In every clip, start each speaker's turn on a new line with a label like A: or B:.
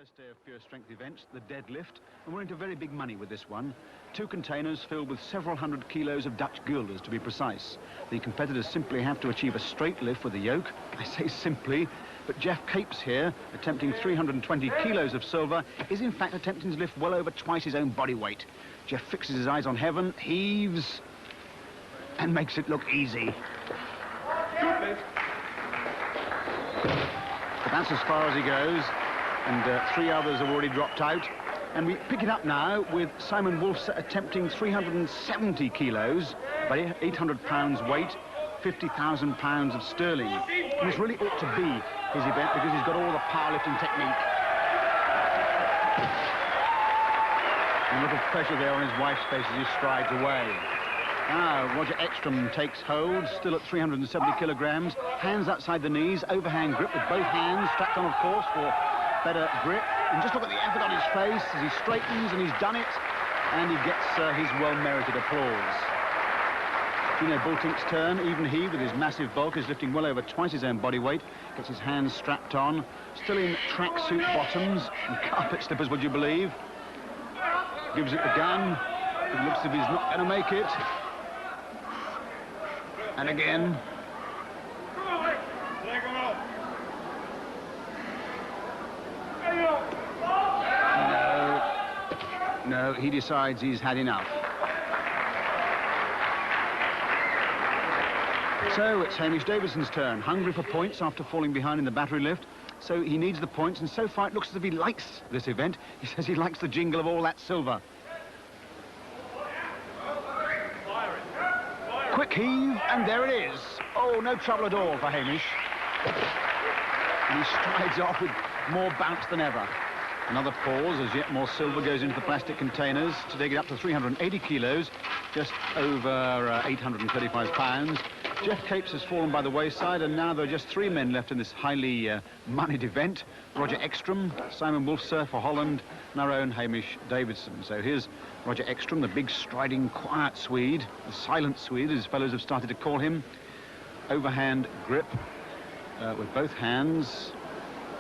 A: first day of pure strength events, the deadlift, and we're into very big money with this one. 2 containers filled with several hundred kilos of Dutch guilders, to be precise. The competitors simply have to achieve a straight lift with the yoke. I say simply, but Geoff Capes here, attempting 320 kilos of silver, is in fact attempting to lift well over twice his own body weight. Geoff fixes his eyes on heaven, heaves, and makes it look easy. But that's as far as he goes. And 3 others have already dropped out. And we pick it up now with Simon Wulfse attempting 370 kilos, but 800 pounds weight, 50,000 pounds of sterling. And this really ought to be his event because he's got all the powerlifting technique. And a look of pleasure there on his wife's face as he strides away. Now, Roger Ekstrom takes hold, still at 370 kilograms, hands outside the knees, overhand grip with both hands, strapped on, of course, for better grip. And just look at the effort on his face as he straightens, and he's done it, and he gets his well-merited applause. Gino Bultink's turn. Even he, with his massive bulk, is lifting well over twice his own body weight, gets his hands strapped on, still in tracksuit bottoms and carpet slippers, would you believe? Gives it the gun. It looks as if he's not going to make it. And again. No, he decides he's had enough. So it's Hamish Davidson's turn, hungry for points after falling behind in the battery lift. So he needs the points, and so far it looks as if he likes this event. He says he likes the jingle of all that silver. Quick heave, and there it is. Oh, no trouble at all for Hamish. And he strides off with more bounce than ever. Another pause as yet more silver goes into the plastic containers to take it up to 380 kilos, just over 835 pounds. Geoff Capes has fallen by the wayside, and now there are just 3 men left in this highly moneyed event. Roger Ekstrom, Simon Wulfse for Holland, and our own Hamish Davidson. So here's Roger Ekstrom, the big, striding, quiet Swede, the silent Swede, as fellows have started to call him. Overhand grip with both hands,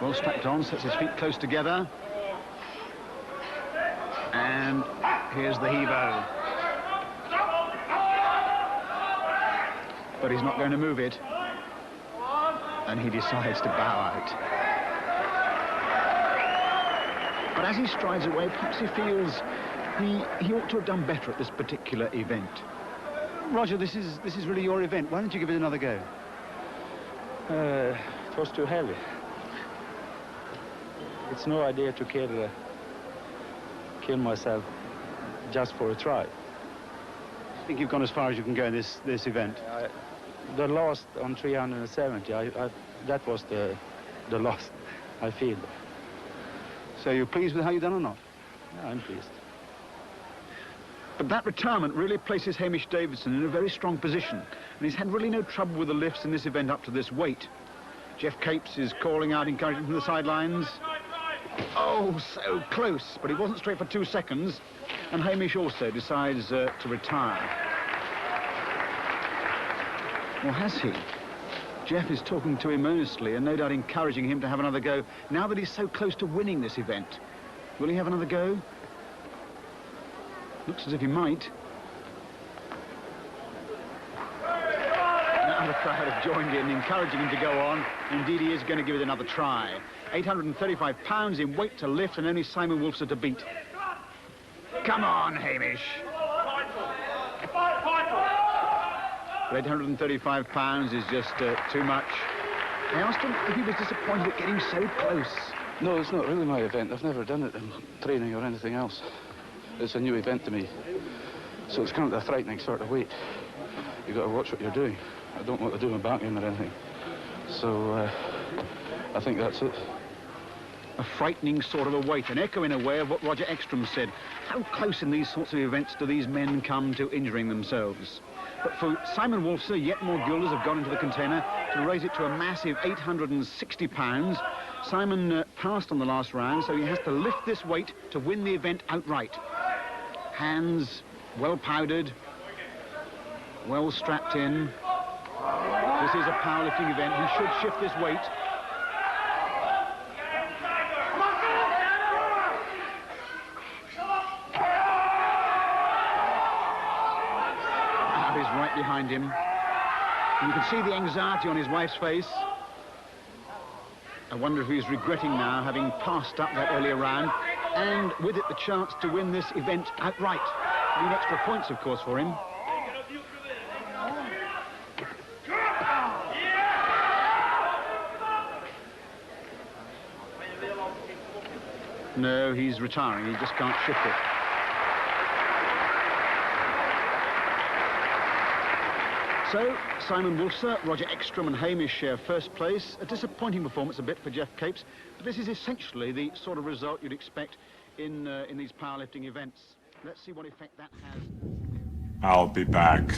A: well strapped on, sets his feet close together. And here's the heave-o. But he's not going to move it. And he decides to bow out. But as he strides away, perhaps he feels he ought to have done better at this particular event. Roger, this is really your event. Why don't you give it another go?
B: It was too heavy. It's no idea to kill myself just for a try.
A: I think you've gone as far as you can go in this event.
B: The last on 370, that was the last, I feel.
A: So you're pleased with how you've done or not?
B: Yeah, I'm pleased.
A: But that retirement really places Hamish Davidson in a very strong position, and he's had really no trouble with the lifts in this event up to this weight. Geoff Capes is calling out encouragement from the sidelines. Oh, so close, but he wasn't straight for 2 seconds, and Hamish also decides to retire. Or has he? Geoff is talking to him earnestly and no doubt encouraging him to have another go now that he's so close to winning this event. Will he have another go? Looks as if he might. Now the crowd have joined in, encouraging him to go on. Indeed, he is going to give it another try. 835 pounds in weight to lift and only Simon Wulfse to beat. Come on, Hamish. But 835 pounds is just too much. I asked him if he was disappointed at getting so close.
B: No, it's not really my event. I've never done it in training or anything else. It's a new event to me. So it's kind of a frightening sort of weight. You've got to watch what you're doing. I don't want to do my backing or anything. So I think that's it.
A: A frightening sort of a weight, an echo in a way of what Roger Ekstrom said. How close in these sorts of events do these men come to injuring themselves? But for Simon Wulfse, yet more guilders have gone into the container to raise it to a massive 860 pounds. Simon passed on the last round, so he has to lift this weight to win the event outright. Hands well powdered, well strapped in. This is a powerlifting event. He should shift this weight. him. And you can see the anxiety on his wife's face. I wonder if he's regretting now having passed up that earlier round, and with it the chance to win this event outright. Need extra points, of course, for him. No, he's retiring. He just can't shift it. So, Simon Wulfse, Roger Ekstrom and Hamish share first place. A disappointing performance a bit for Geoff Capes, but this is essentially the sort of result you'd expect in these powerlifting events. Let's see what effect that has.
C: I'll be back.